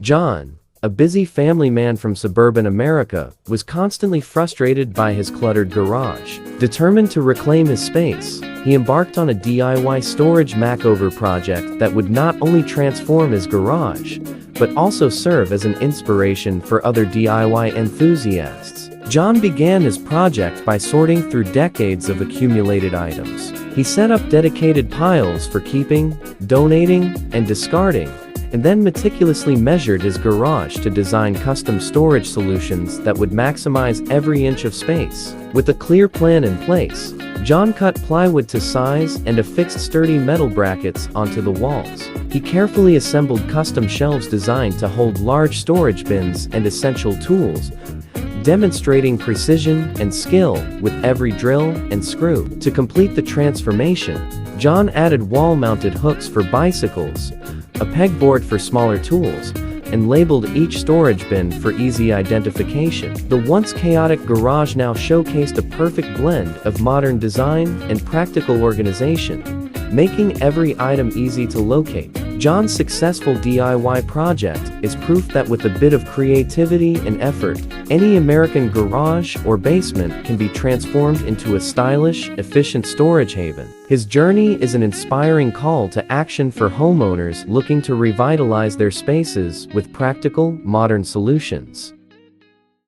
John, a busy family man from suburban America, was constantly frustrated by his cluttered garage. Determined to reclaim his space, he embarked on a DIY storage makeover project that would not only transform his garage, but also serve as an inspiration for other DIY enthusiasts. John began his project by sorting through decades of accumulated items. He set up dedicated piles for keeping, donating, and discarding, and then meticulously measured his garage to design custom storage solutions that would maximize every inch of space. With a clear plan in place, John cut plywood to size and affixed sturdy metal brackets onto the walls. He carefully assembled custom shelves designed to hold large storage bins and essential tools, demonstrating precision and skill with every drill and screw. To complete the transformation, John added wall-mounted hooks for bicycles, a pegboard for smaller tools, and labeled each storage bin for easy identification. The once chaotic garage now showcased a perfect blend of modern design and practical organization, making every item easy to locate. John's successful DIY project is proof that with a bit of creativity and effort, any American garage or basement can be transformed into a stylish, efficient storage haven. His journey is an inspiring call to action for homeowners looking to revitalize their spaces with practical, modern solutions.